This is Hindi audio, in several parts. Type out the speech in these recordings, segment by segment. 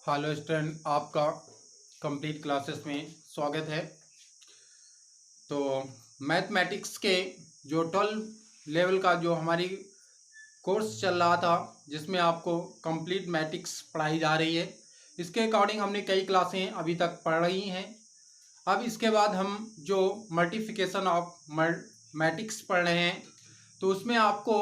हेलो स्टूडेंट, आपका कंप्लीट क्लासेस में स्वागत है। तो मैथमेटिक्स के जो 12 लेवल का जो हमारी कोर्स चल रहा था, जिसमें आपको कंप्लीट मैट्रिक्स पढ़ाई जा रही है, इसके अकॉर्डिंग हमने कई क्लासें अभी तक पढ़ रही हैं। अब इसके बाद हम जो मल्टीप्लिकेशन ऑफ मैट्रिक्स पढ़ रहे हैं, तो उसमें आपको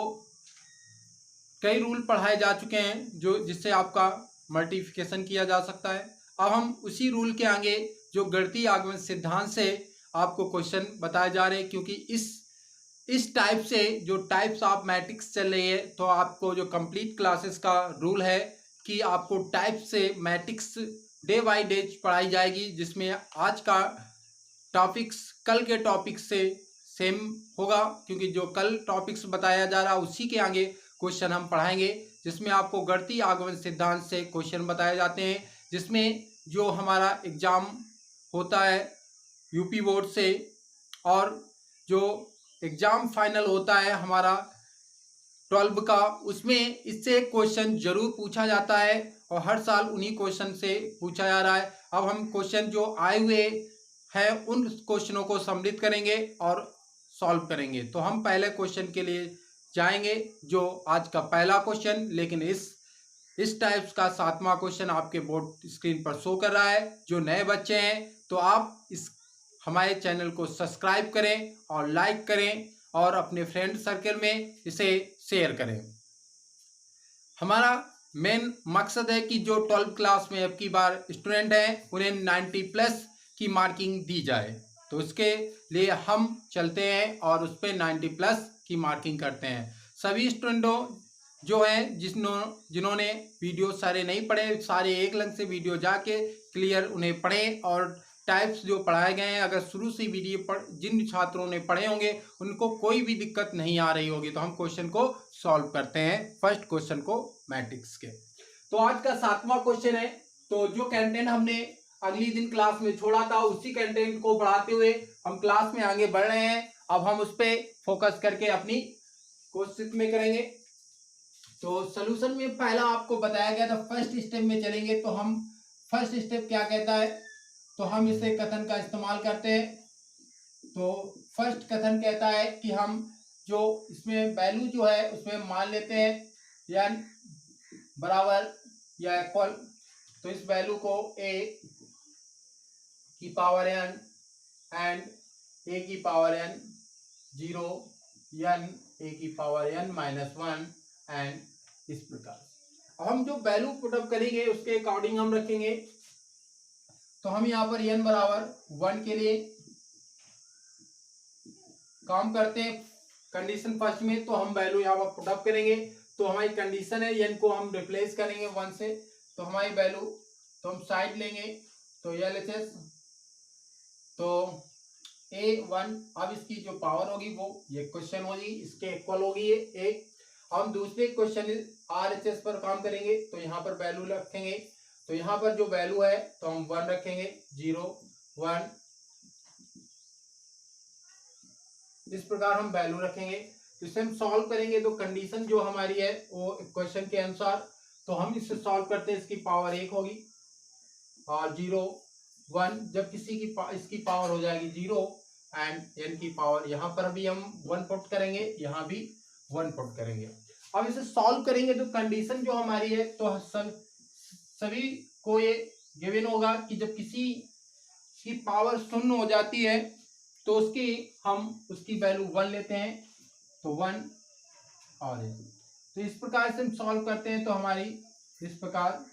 कई रूल पढ़ाए जा चुके हैं जो जिससे आपका मल्टीप्लिकेशन किया जा सकता है। अब हम उसी रूल के आगे जो गणितीय आगमन सिद्धांत से आपको क्वेश्चन बताए जा रहे हैं, क्योंकि इस टाइप से जो टाइप्स ऑफ मैट्रिक्स चल रही है, तो आपको जो कंप्लीट क्लासेस का रूल है कि आपको टाइप से मैट्रिक्स डे बाय डे पढ़ाई जाएगी, जिसमें आज का टॉपिक्स कल के टॉपिक्स से सेम होगा, क्योंकि जो कल टॉपिक्स बताया जा रहा है उसी के आगे क्वेश्चन हम पढ़ाएंगे, जिसमें आपको गणितीय आगमन सिद्धांत से क्वेश्चन बताए जाते हैं, जिसमें जो हमारा एग्जाम होता है यूपी बोर्ड से, और जो एग्जाम फाइनल होता है हमारा 12 का, उसमें इससे क्वेश्चन जरूर पूछा जाता है और हर साल उन्हीं क्वेश्चन से पूछा जा रहा है। अब हम क्वेश्चन जो आए हुए हैं उन क्वेश्चनों को सम्मिलित करेंगे और सॉल्व करेंगे। तो हम पहले क्वेश्चन के लिए जाएंगे, जो आज का पहला क्वेश्चन, लेकिन इस टाइप्स का 7वां क्वेश्चन आपके बोर्ड स्क्रीन पर शो कर रहा है। जो नए बच्चे हैं तो आप इस हमारे चैनल को सब्सक्राइब करें और लाइक करें और अपने फ्रेंड सर्कल में इसे शेयर करें। हमारा मेन मकसद है कि जो 12 क्लास में अब की बार स्टूडेंट हैं उन्हें 90+ की मार्किंग दी जाए। तो उसके लिए हम चलते हैं और उस पर 90+ की मार्किंग करते हैं। सभी स्टूडेंटों जो हैं जिन्होंने वीडियो सारे नहीं पढ़े, सारे एक लंग से वीडियो जाके क्लियर उन्हें पढ़ें, और टाइप्स जो पढ़ाए गए हैं अगर शुरू से वीडियो जिन छात्रों ने पढ़े होंगे उनको कोई भी दिक्कत नहीं आ रही होगी। तो हम क्वेश्चन को सॉल्व करते हैं, फर्स्ट क्वेश्चन को मैट्रिक्स के। तो आज का 7वां क्वेश्चन है। तो जो कंटेंट हमने अगली दिन क्लास में छोड़ा था उसी कंटेंट को बढ़ाते हुए हम क्लास में आगे बढ़ रहे हैं। अब हम उस पर फोकस करके अपनी क्वेश्चन में करेंगे। तो सॉल्यूशन में पहला आपको बताया गया था, फर्स्ट स्टेप में चलेंगे। तो हम फर्स्ट स्टेप क्या कहता है, तो हम इसे कथन का इस्तेमाल करते हैं। तो फर्स्ट कथन कहता है कि हम जो इसमें वैल्यू जो है उसमें मान लेते हैं n बराबर या इक्वल, तो इस वैल्यू को a की पावर n एंड a की पावर n 0 n a की पावर n -1 एंड इस प्रकार। अब हम जो वैल्यू पुटअप करेंगे उसके अकॉर्डिंग हम रखेंगे। तो हम यहाँ पर n बराबर 1 के लिए काम करते हैं कंडीशन फर्स्ट में, तो हम वैल्यू यहाँ पर पुटअप करेंगे। तो हमारी कंडीशन है n को हम रिप्लेस करेंगे 1 से, तो हमारी वैल्यू तो हम साइड लेंगे, तो LHS तो A1। अब इसकी जो पावर होगी वो ये क्वेश्चन होगी, इसके इक्वल होगी ये एक। हम दूसरे क्वेश्चन RHS पर काम करेंगे, तो यहाँ पर वैल्यू रखेंगे। तो यहाँ पर जो वैल्यू है तो हम 1 रखेंगे, 0 1, इस प्रकार हम वैल्यू रखेंगे। तो इसे हम सॉल्व करेंगे तो कंडीशन जो हमारी है वो क्वेश्चन के अनुसार, तो हम इसे सॉल्व करते हैं, इसकी पावर 1 होगी और 0 1, जब किसी की इसकी पावर हो जाएगी 0 एंड n की पावर, यहाँ पर भी हम 1 पुट करेंगे, यहाँ भी 1 पुट करेंगे। अब इसे सॉल्व करेंगे तो कंडीशन जो हमारी है तो सभी को ये गिवन होगा कि जब किसी की पावर 0 हो जाती है तो उसकी वैल्यू 1 लेते हैं, तो 1 और तो इस प्रकार से हम सॉल्व करते हैं। तो हमारी इस प्रकार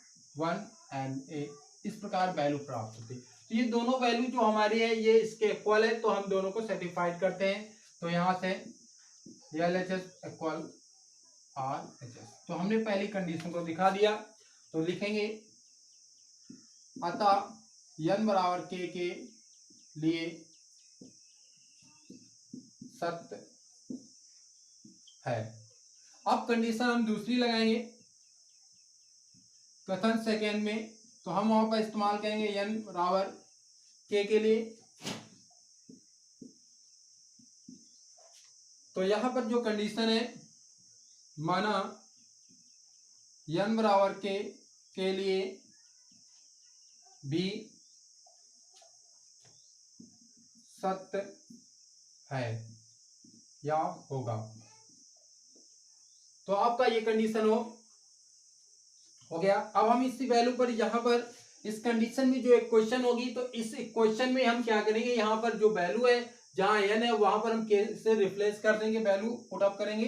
1 एंड a इस प्रकार वैल्यू प्राप्त होती है। तो ये दोनों वैल्यू जो हमारी है ये इसके इक्वल है, तो हम दोनों को सेटिस्फाइड करते हैं। तो यहाँ से LHS इक्वल RHS, तो हमने पहली कंडीशन को दिखा दिया। तो लिखेंगे अतः n बराबर k के लिए सत्य है। अब कंडीशन हम दूसरी लगाएंगे कथन सेकेंड में, तो हम वहां पर इस्तेमाल करेंगे n बराबर k के लिए। तो यहां पर जो कंडीशन है, माना n बराबर k के लिए भी सत्य है या होगा। तो आपका ये कंडीशन हो गया। अब हम इसी वैल्यू पर यहाँ पर इस कंडीशन में जो एक क्वेश्चन होगी, तो इस क्वेश्चन में हम क्या करेंगे, यहाँ पर जो वैल्यू है जहां n है वहां पर हम k से रिप्लेस कर देंगे, वैल्यू पुट अप करेंगे।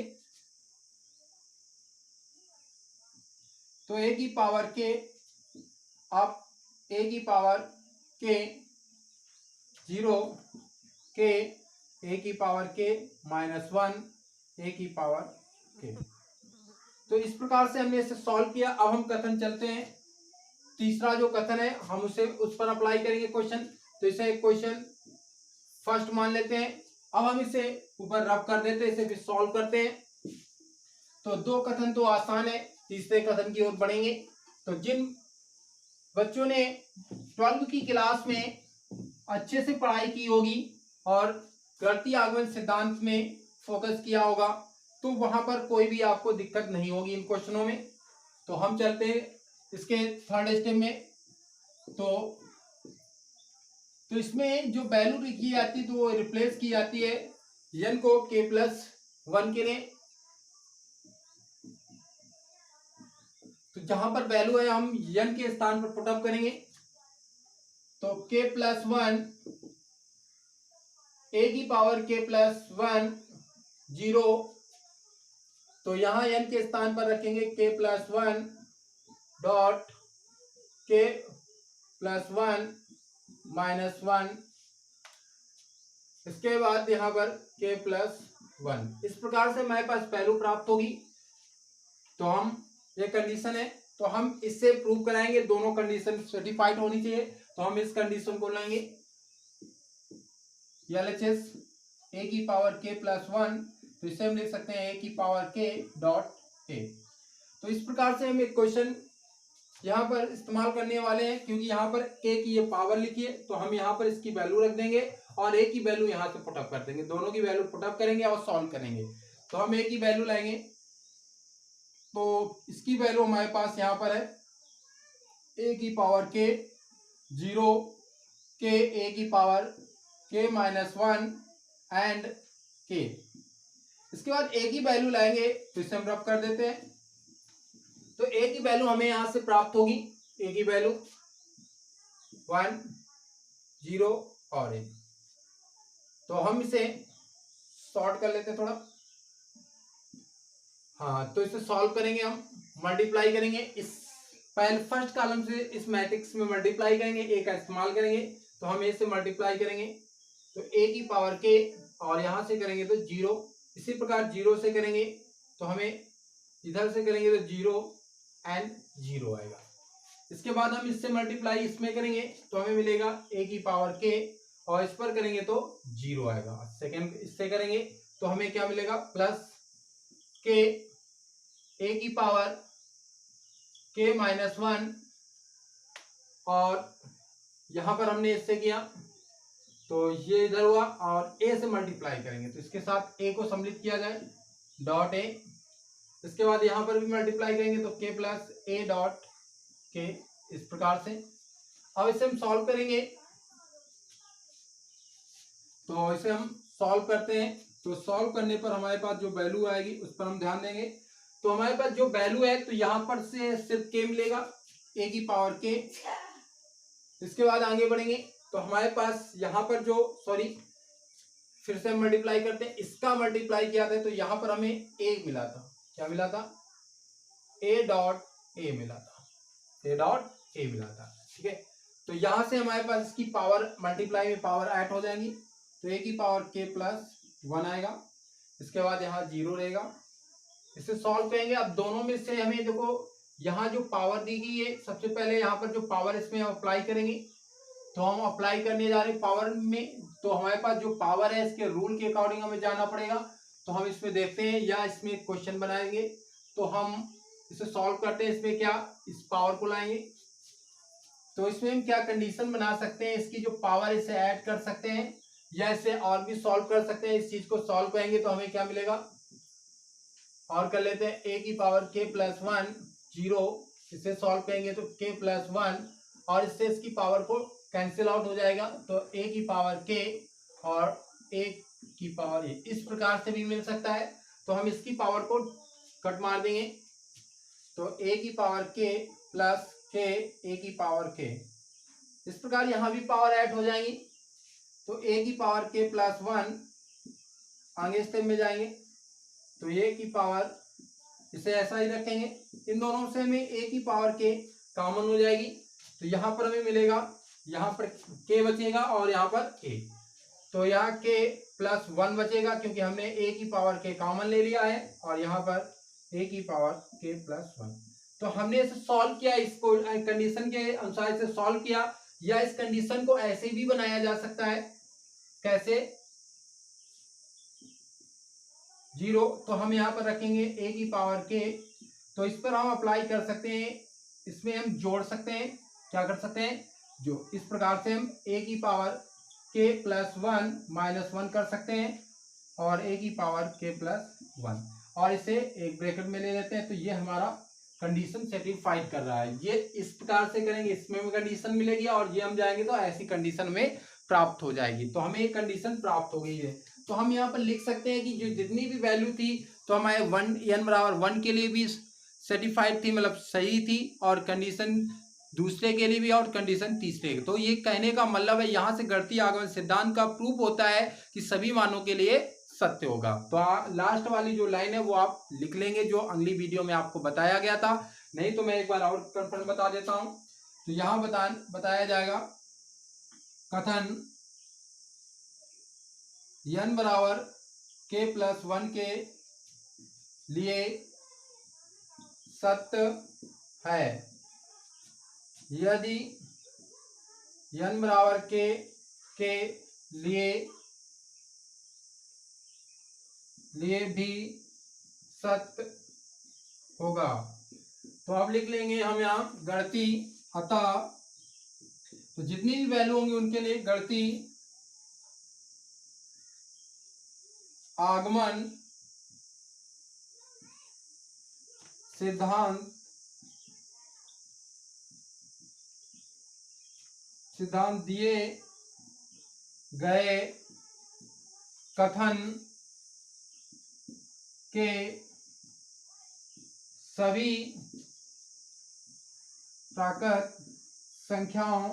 तो a की पावर k, आप a की पावर k 0 k a की पावर k -1 a की पावर k। तो इस प्रकार से हमने इसे सॉल्व किया। अब हम कथन चलते हैं, तीसरा जो कथन है हम उस पर अप्लाई करेंगे क्वेश्चन। तो इसे क्वेश्चन फर्स्ट मान लेते हैं। अब हम इसे ऊपर रब कर देते हैं, इसे फिर सॉल्व करते हैं। तो दो कथन तो आसान है, तीसरे कथन की ओर बढ़ेंगे। तो जिन बच्चों ने 12वीं की क्लास में अच्छे से पढ़ाई की होगी और गणितीय आगमन सिद्धांत में फोकस किया होगा, तो वहां पर कोई भी आपको दिक्कत नहीं होगी इन क्वेश्चनों में। तो हम चलते हैं इसके थर्ड स्टेप में। तो इसमें जो वैल्यू लिखी जाती है तो वो रिप्लेस की जाती है n को k+1 के लिए। तो जहां पर वैल्यू है हम n के स्थान पर पुट अप करेंगे। तो k+1 a की पावर k+1 0। तो यहां n के स्थान पर रखेंगे k+1 डॉट k+1 -1। इसके बाद यहां पर k+1। इस प्रकार से हमारे पास वैल्यू प्राप्त होगी। तो हम ये कंडीशन है, तो हम इससे प्रूव कराएंगे दोनों कंडीशन सर्टिफाइड होनी चाहिए। तो हम इस कंडीशन को लेंगे LHS a की पावर k+1। तो इसे हम लिख सकते हैं a की पावर k डॉट a। तो इस प्रकार से हम एक क्वेश्चन यहाँ पर इस्तेमाल करने वाले हैं, क्योंकि यहाँ पर k की ये पावर लिखी है तो हम यहाँ पर इसकी वैल्यू रख देंगे और a की वैल्यू यहाँ से पुटअप कर देंगे। दोनों की वैल्यू पुटअप करेंगे और सॉल्व करेंगे। तो हम a की वैल्यू लाएंगे। तो इसकी वैल्यू हमारे पास यहाँ पर है a की पावर k 0 k a की पावर k -1 एंड k। इसके बाद a की वैल्यू लाएंगे तो इसे हम रब कर देते हैं। तो a की वैल्यू हमें यहां से प्राप्त होगी, a की वैल्यू 1 0 और 1। तो हम इसे सॉर्ट कर लेते हैं थोड़ा। हाँ, तो इसे सॉल्व करेंगे, हम मल्टीप्लाई करेंगे, इस पहले फर्स्ट कॉलम से इस मैट्रिक्स में मल्टीप्लाई करेंगे, a का इस्तेमाल करेंगे। तो हम a से मल्टीप्लाई करेंगे तो a की पावर k और यहां से करेंगे तो 0। इसी प्रकार 0 से करेंगे तो हमें इधर से करेंगे तो 0 एंड 0 आएगा। इसके बाद हम इससे मल्टीप्लाई इसमें करेंगे तो हमें मिलेगा a की पावर k और इस पर करेंगे तो 0 आएगा। सेकेंड इससे करेंगे तो हमें क्या मिलेगा, प्लस k a की पावर k -1 और यहां पर हमने इससे किया तो ये इधर हुआ और a से मल्टीप्लाई करेंगे तो इसके साथ a को सम्मिलित किया जाए डॉट a। इसके बाद यहां पर भी मल्टीप्लाई करेंगे तो k plus a dot k। इस प्रकार से अब इसे हम सॉल्व करेंगे। तो इसे हम सॉल्व करते हैं। तो सॉल्व करने पर हमारे पास जो वैल्यू आएगी उस पर हम ध्यान देंगे। तो हमारे पास जो वैल्यू है तो यहां पर से सिर्फ k मिलेगा, a की पावर k। इसके बाद आगे बढ़ेंगे तो हमारे पास यहाँ पर जो फिर से हम मल्टीप्लाई करते हैं, इसका मल्टीप्लाई किया था तो यहाँ पर हमें a मिला था। क्या मिला था, a डॉट a मिला था, a डॉट a मिला था। ठीक है, तो यहां से हमारे पास इसकी पावर मल्टीप्लाई में पावर ऐड हो जाएंगी तो a की पावर k+1 आएगा। इसके बाद यहाँ 0 रहेगा। इसे सॉल्व करेंगे। अब दोनों में से हमें देखो यहाँ जो पावर दी गई है, सबसे पहले यहाँ पर जो पावर इसमें हम अप्लाई करेंगे। तो हम अप्लाई करने जा रहे हैं पावर में। तो हमारे पास जो पावर है इसके रूल के अकॉर्डिंग हमें जाना पड़ेगा। तो हम इसमें देखते हैं या इसमें एक क्वेश्चन बनाएंगे तो हम इसे सॉल्व करते हैं। इसमें क्या, इस पावर को लाएंगे तो इसमें हम क्या कंडीशन बना सकते हैं, इसकी जो पावर इसे ऐड कर सकते हैं या इसे और भी सॉल्व कर सकते हैं। इस चीज को सॉल्व करेंगे तो हमें क्या मिलेगा, और कर लेते हैं a की पावर k+1 0। इसे सॉल्व करेंगे तो k+1 और इससे इसकी पावर को कैंसिल आउट हो जाएगा, तो a की पावर k और a की पावर a इस प्रकार से भी मिल सकता है। तो हम इसकी पावर को कट मार देंगे, तो a की power k plus k a की पावर k, इस प्रकार यहां भी पावर ऐड हो जाएंगी। तो a की पावर k प्लस 1 आगे स्टेप में जाएंगे, तो a की पावर, इसे ऐसा ही रखेंगे, इन दोनों से हमें a की पावर k कॉमन हो जाएगी, तो यहां पर हमें मिलेगा, यहां पर k बचेगा और यहां पर a, तो यहाँ k प्लस 1 बचेगा क्योंकि हमने a की पावर k कॉमन ले लिया है, और यहाँ पर a की पावर k प्लस 1। तो हमने इसे सॉल्व किया, इसको कंडीशन के अनुसार इसे सॉल्व किया, या इस कंडीशन को ऐसे भी बनाया जा सकता है, कैसे, 0, तो हम यहाँ पर रखेंगे a की पावर k, तो इस पर हम अप्लाई कर सकते हैं, इसमें हम जोड़ सकते हैं, क्या कर सकते हैं, जो इस प्रकार से हम a की पावर k प्लस 1 माइनस 1 कर सकते हैं, और a की पावर k प्लस 1, और इसे एक ब्रैकेट में ले लेते हैं, तो ये हमारा कंडीशन सेटिस्फाइड कर रहा है। ये इस प्रकार से करेंगे, इसमें भी कंडीशन मिलेगी, और ये हम जाएंगे तो ऐसी कंडीशन में प्राप्त हो जाएगी, तो हमें एक कंडीशन प्राप्त हो गई है। तो हम यहाँ पर लिख सकते हैं कि जो जितनी भी वैल्यू थी, तो हमारे 1 n बराबर 1 के लिए भी सेटिस्फाइड थी, मतलब सही थी, और कंडीशन दूसरे के लिए भी और कंडीशन तीसरे के। तो ये कहने का मतलब है, यहाँ से गणितीय आगमन सिद्धांत का प्रूफ होता है कि सभी मानों के लिए सत्य होगा। तो लास्ट वाली जो लाइन है वो आप लिख लेंगे, जो अगली वीडियो में आपको बताया गया था, नहीं तो मैं एक बार और कंफर्म बता देता हूं। तो यहाँ बताया जाएगा, कथन n बराबर k प्लस 1 के लिए सत्य है यदि n बराबर k के लिए भी सत्य होगा। तो अब लिख लेंगे हम यहाँ गणितीय, अतः तो जितनी भी वैल्यू होंगी उनके लिए गणितीय आगमन सिद्धांत दिए गए कथन के सभी प्राकृत संख्याओं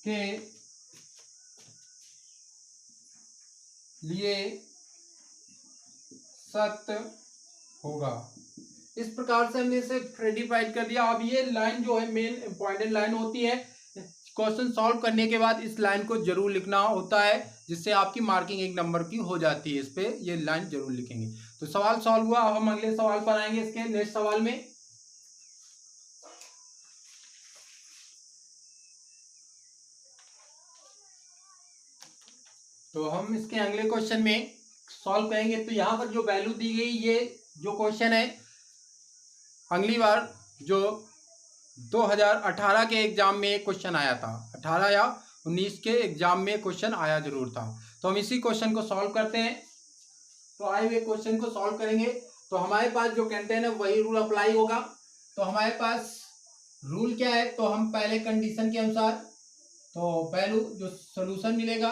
के लिए सत्य होगा। इस प्रकार से हमने इसे रेडिफाइड कर दिया। अब ये लाइन जो है मेन इंपॉर्टेंट लाइन होती है, क्वेश्चन सॉल्व करने के बाद इस लाइन को जरूर लिखना होता है, जिससे आपकी मार्किंग 1 नंबर की हो जाती है। इस पे ये लाइन जरूर लिखेंगे। तो सवाल सॉल्व हुआ। अब हम अगले सवाल पर आएंगे, इसके नेक्स्ट सवाल में। तो हम इसके अगले क्वेश्चन में सॉल्व करेंगे। तो यहाँ पर जो वैल्यू दी गई, ये जो क्वेश्चन है अगली बार जो 2018 के एग्जाम में क्वेश्चन आया था, 18 या 19 के एग्जाम में क्वेश्चन आया जरूर था। तो हम इसी क्वेश्चन को सॉल्व करते हैं। तो आए हुए क्वेश्चन को सॉल्व करेंगे। तो हमारे पास जो कंटेंट है वही रूल अप्लाई होगा। तो हमारे पास रूल क्या है, तो हम पहले कंडीशन के अनुसार, तो पहलू जो सोल्यूशन मिलेगा,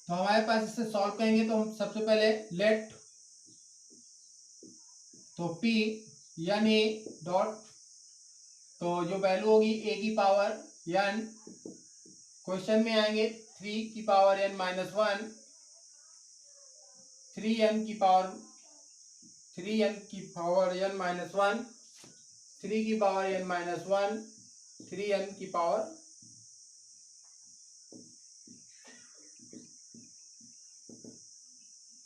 तो हमारे पास इससे सॉल्व करेंगे। तो हम सबसे पहले लेट, तो p n a डॉट, तो जो वैल्यू होगी a की पावर n, क्वेश्चन में आएंगे 3 की पावर n माइनस 1, 3n की पावर n माइनस 1, 3 की पावर n माइनस 1, 3n की पावर,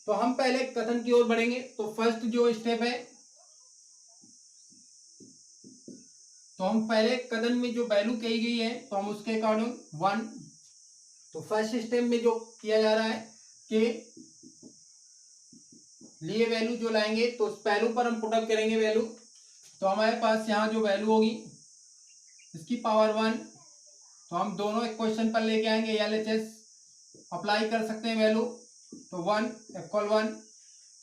तो हम पहले कथन की ओर बढ़ेंगे। तो फर्स्ट जो स्टेप है, तो हम पहले कथन में जो वैल्यू कही गई है, तो हम उसके अकॉर्डिंग 1, तो फर्स्ट स्टेप में जो किया जा रहा है कि लिए वैल्यू जो लाएंगे, तो उस पहलू पर हम पुटअप करेंगे वैल्यू। तो हमारे पास यहाँ जो वैल्यू होगी इसकी पावर 1, तो हम दोनों इक्वेशन पर लेके आएंगे, LHS अप्लाई कर सकते हैं वैल्यू। तो 1 = 1,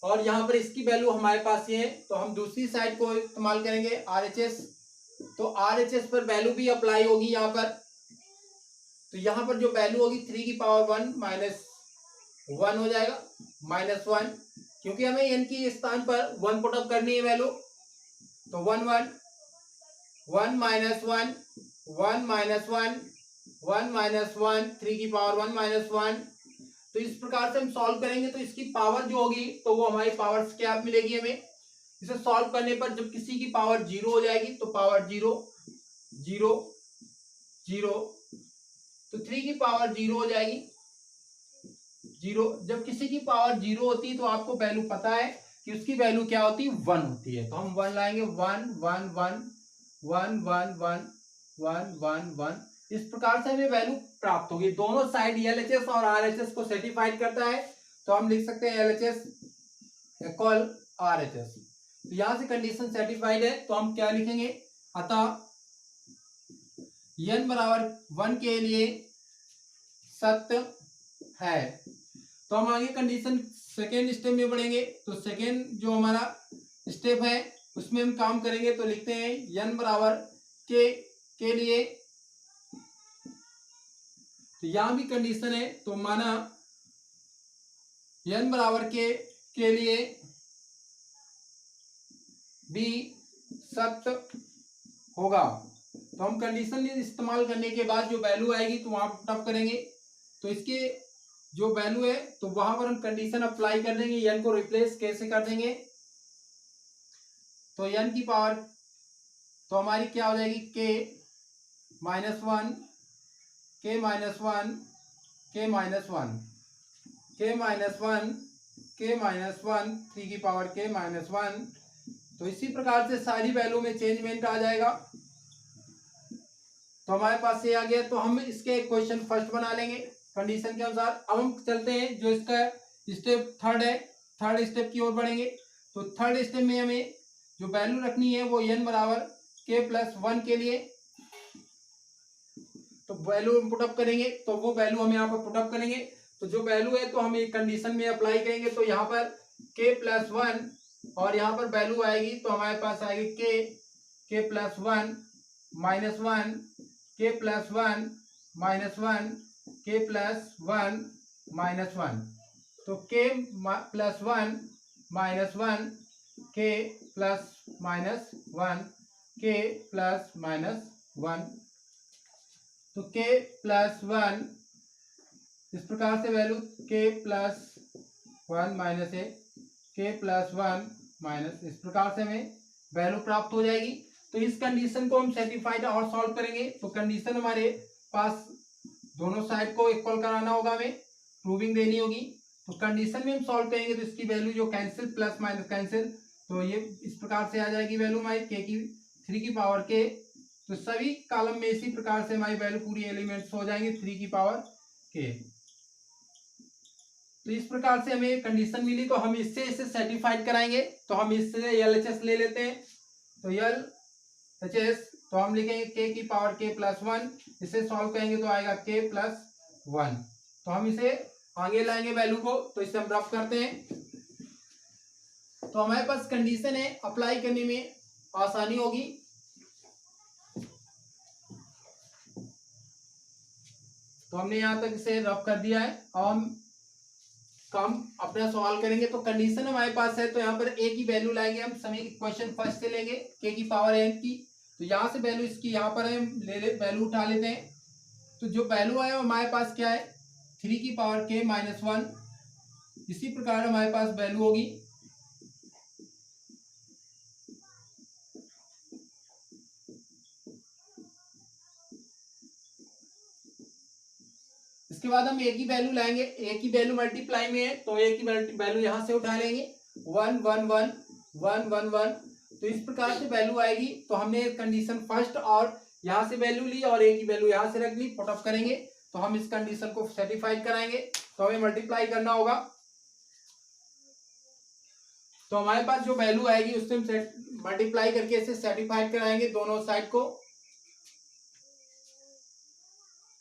और यहाँ पर इसकी वैल्यू हमारे पास ये है, तो हम दूसरी साइड को इस्तेमाल करेंगे RHS। तो RHS पर वैल्यू भी अप्लाई होगी यहाँ पर। तो यहाँ पर जो वैल्यू होगी 3 की पावर 1 माइनस 1 हो जाएगा, -1, क्योंकि हमें n की स्थान पर 1 पुटअप करनी है वैल्यू। तो 1 1 1 माइनस 1 1 माइनस 1 1 माइनस 1 3 की पावर 1 माइनस 1। तो इस प्रकार से हम सॉल्व करेंगे तो इसकी पावर जो होगी तो वो हमारी पावर क्या मिलेगी हमें। इसे सॉल्व करने पर जब किसी की पावर 0 हो जाएगी तो पावर 0 0 0, तो 3 की पावर 0 हो जाएगी 0। जब किसी की पावर 0 होती है तो आपको वैल्यू पता है कि उसकी वैल्यू क्या होती है, 1 होती है। तो हम 1 लाएंगे, 1 1 1 1 1 1 1 1 1। इस प्रकार से हमें वैल्यू प्राप्त होगी। दोनों साइड LHS और RHS को सेटिस्फाइड करता है, तो हम लिख सकते हैं LHS इक्वल RHS। तो यहां से कंडीशन सेटिस्फाइड है, तो हम क्या लिखेंगे, अतः n बराबर 1 के लिए सत्य है। तो हम आगे कंडीशन सेकेंड स्टेप में बढ़ेंगे। तो सेकेंड जो हमारा स्टेप है उसमें हम काम करेंगे। तो लिखते हैं n बराबर के लिए, तो यहां भी कंडीशन है, तो माना n बराबर के लिए भी सत्य होगा। तो हम कंडीशन इस्तेमाल करने के बाद जो वैल्यू आएगी तो वहां पुटअप करेंगे। तो इसके जो वैल्यू है तो वहां पर हम कंडीशन अप्लाई कर देंगे, n को रिप्लेस कैसे कर देंगे, तो n की पावर तो हमारी क्या हो जाएगी, k minus 1 k minus 1 k minus 1 k minus 1 k minus 1 3 की पावर k माइनस 1। तो इसी प्रकार से सारी वैल्यू में चेंजमेंट आ जाएगा। तो हमारे पास ये आ गया। तो हम इसके क्वेश्चन फर्स्ट बना लेंगे कंडीशन के अनुसार। अब हम चलते हैं जो इसका स्टेप थर्ड है, थर्ड स्टेप की ओर बढ़ेंगे। तो थर्ड स्टेप में हमें जो वैल्यू रखनी है वो n बराबर k प्लस 1 के लिए, तो वैल्यू हम पुटअप करेंगे। तो वो वैल्यू हम यहाँ पर पुटअप करेंगे। तो जो वैल्यू है तो हम एक कंडीशन में अप्लाई करेंगे। तो यहाँ पर k प्लस 1 और यहाँ पर वैल्यू आएगी तो हमारे पास आएगी k plus 1 minus 1 k plus 1 minus 1 k plus 1 minus 1। तो k plus 1 minus 1 k plus minus 1 k plus minus 1। तो k प्लस 1 इस प्रकार से वैल्यू k प्लस 1 माइनस है k प्लस 1 माइनस, इस प्रकार से हमें वैल्यू प्राप्त हो जाएगी। तो इस कंडीशन को हम सेटिस्फाइड और सॉल्व करेंगे। तो कंडीशन हमारे पास दोनों साइड को इक्वल कराना होगा, हमें प्रूविंग देनी होगी। तो कंडीशन में हम सॉल्व करेंगे तो इसकी वैल्यू जो कैंसिल, प्लस माइनस कैंसिल, तो ये इस प्रकार से आ जाएगी वैल्यू हमारी k की 3 की पावर k। तो सभी कॉलम में इसी प्रकार से हमारी वैल्यू पूरी एलिमेंट्स हो जाएंगे 3 की पावर k। तो इस प्रकार से हमें कंडीशन मिली, तो हम इससे इसे सेटिस्फाइड कराएंगे। तो हम इससे LHS ले लेते हैं। तो LHS तो हम लिखेंगे k की पावर k प्लस 1, इसे सॉल्व करेंगे तो आएगा k प्लस 1। तो हम इसे आगे लाएंगे वैल्यू को, तो इसे हम रफ करते हैं। तो हमारे पास कंडीशन है, अप्लाई करने में आसानी होगी। तो हमने यहां तक इसे रफ कर दिया है। अब हम काम अपना सवाल करेंगे। तो कंडीशन हमारे पास है, तो यहाँ पर a की वैल्यू लाएंगे हम। सभी क्वेश्चन फर्स्ट से लेंगे k की पावर n की। तो यहाँ से वैल्यू इसकी यहाँ पर है, वैल्यू उठा लेते हैं। तो जो वैल्यू है हमारे पास क्या है, 3 की पावर k माइनस 1। इसी प्रकार हमारे पास वैल्यू होगी इसके बाद हम a की वैल्यू लाएंगे। a की वैल्यू मल्टीप्लाई में है, तो a की वैल्यू यहां से उठा लेंगे 1 1 1 1 1 1। तो इस प्रकार से वैल्यू आएगी। तो हमने कंडीशन फर्स्ट और यहां से वैल्यू ली और a की वैल्यू यहां से रख ली, पुटअप करेंगे। तो हम इस कंडीशन को सेटिस्फाइड कराएंगे। तो हमें मल्टीप्लाई करना होगा। तो हमारे पास जो वैल्यू आएगी उससे हम मल्टीप्लाई करके इसे सेटिस्फाइड कराएंगे दोनों साइड को।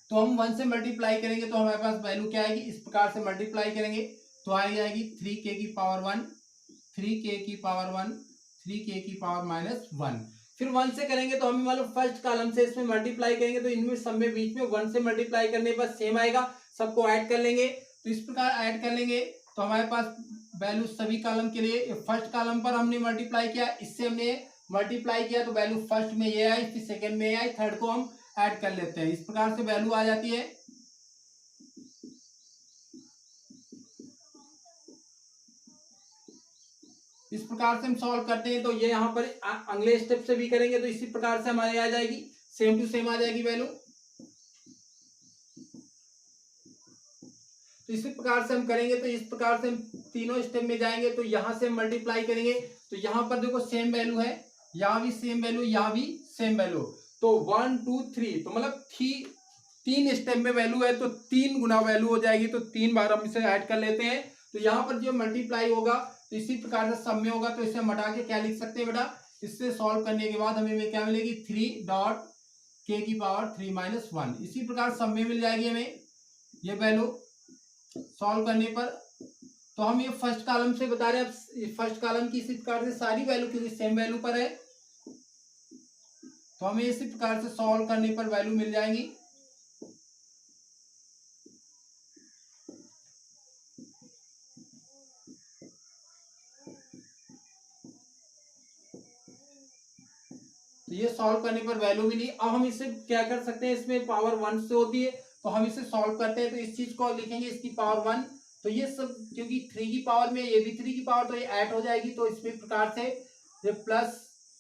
तो हम 1 से मल्टीप्लाई करेंगे तो हमारे पास वैल्यू क्या आएगी, इस प्रकार से मल्टीप्लाई करेंगे तो आ जाएगी 3k की पावर 1 3k⁻1 3k⁻−1। फिर 1 से करेंगे तो हम मतलब फर्स्ट कॉलम से इसमें मल्टीप्लाई करेंगे तो इनमें सब में बीच में 1 से मल्टीप्लाई करने पर सेम आएगा, सबको ऐड कर लेंगे। तो इस प्रकार ऐड कर लेंगे तो हमारे पास वैल्यू सभी कॉलम के लिए, फर्स्ट कॉलम पर हमने मल्टीप्लाई किया, इससे हमने मल्टीप्लाई किया तो वैल्यू फर्स्ट में ये आई, फिर सेकंड में ये आई, थर्ड को हम ऐड कर लेते हैं। इस प्रकार से वैल्यू आ जाती है। इस प्रकार से हम सॉल्व करते हैं तो ये यहाँ पर अगले स्टेप से भी करेंगे तो इसी प्रकार से हमारे आ जाएगी, सेम टू सेम आ जाएगी वैल्यू। तो इसी प्रकार से हम करेंगे तो इस प्रकार से हम तीनों स्टेप में जाएंगे तो यहां से मल्टीप्लाई करेंगे तो यहां पर देखो सेम वैल्यू है, यहां भी सेम वैल्यू, यहां भी सेम वैल्यू। तो 1 2 3 तो मतलब 3 स्टेप में वैल्यू है तो 3 गुना वैल्यू हो जाएगी। तो 3 बार हम इसे ऐड कर लेते हैं तो यहाँ पर जो मल्टीप्लाई होगा तो इसी प्रकार से सब में होगा तो इसे हम हटा के क्या लिख सकते हैं बेटा, इससे सॉल्व करने के बाद हमें क्या मिलेगी 3.k⁻3−1। इसी प्रकार सब में मिल जाएगी हमें ये वैल्यू सॉल्व करने पर। तो हम ये फर्स्ट कॉलम से बता रहे हैं, फर्स्ट कॉलम की इसी प्रकार से सारी वैल्यू क्योंकि सेम वैल्यू पर है तो हमें इसी प्रकार से सॉल्व करने पर वैल्यू मिल जाएंगी। तो ये सॉल्व करने पर वैल्यू मिली। अब हम इसे क्या कर सकते हैं, इसमें पावर 1 से होती है तो हम इसे सॉल्व करते हैं तो इस चीज को लिखेंगे इसकी पावर 1। तो ये सब क्योंकि 3 की पावर में ये भी 3 की पावर तो ये ऐड हो जाएगी तो इस प्रकार से ये प्लस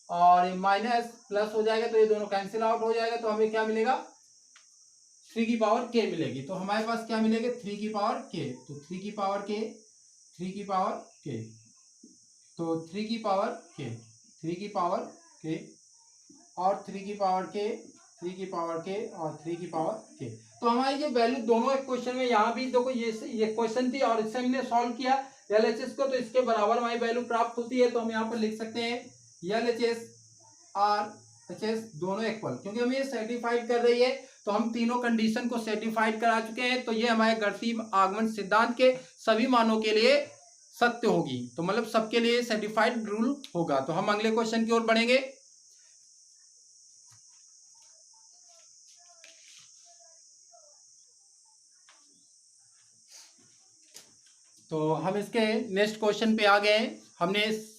और ये माइनस प्लस हो जाएगा तो ये दोनों कैंसिल आउट हो जाएगा तो हमें क्या मिलेगा 3 की पावर k मिलेगी। तो हमारे पास क्या मिलेगा 3 की पावर k। तो 3 की पावर k, 3 की पावर k, तो 3 की पावर k, 3 की पावर k और 3 की पावर k, 3 की पावर k और 3 की पावर k। तो हमारी ये वैल्यू दोनों एक क्वेश्चन में यहाँ भी देखो ये क्वेश्चन थी और इससे हमने सॉल्व किया LHS को तो इसके बराबर हमारी वैल्यू प्राप्त होती है। तो हम यहाँ पर लिख सकते हैं LHS RHS दोनों इक्वल, क्योंकि हम ये सर्टिफाइड कर रही है तो हम तीनों कंडीशन को सर्टिफाइड करा चुके हैं। तो ये हमारे गणितीय आगमन सिद्धांत के सभी मानों के लिए सत्य होगी, तो मतलब सबके लिए सर्टिफाइड रूल होगा। तो हम अगले क्वेश्चन की ओर बढ़ेंगे। तो हम इसके नेक्स्ट क्वेश्चन पे आ गए हैं। हमने इस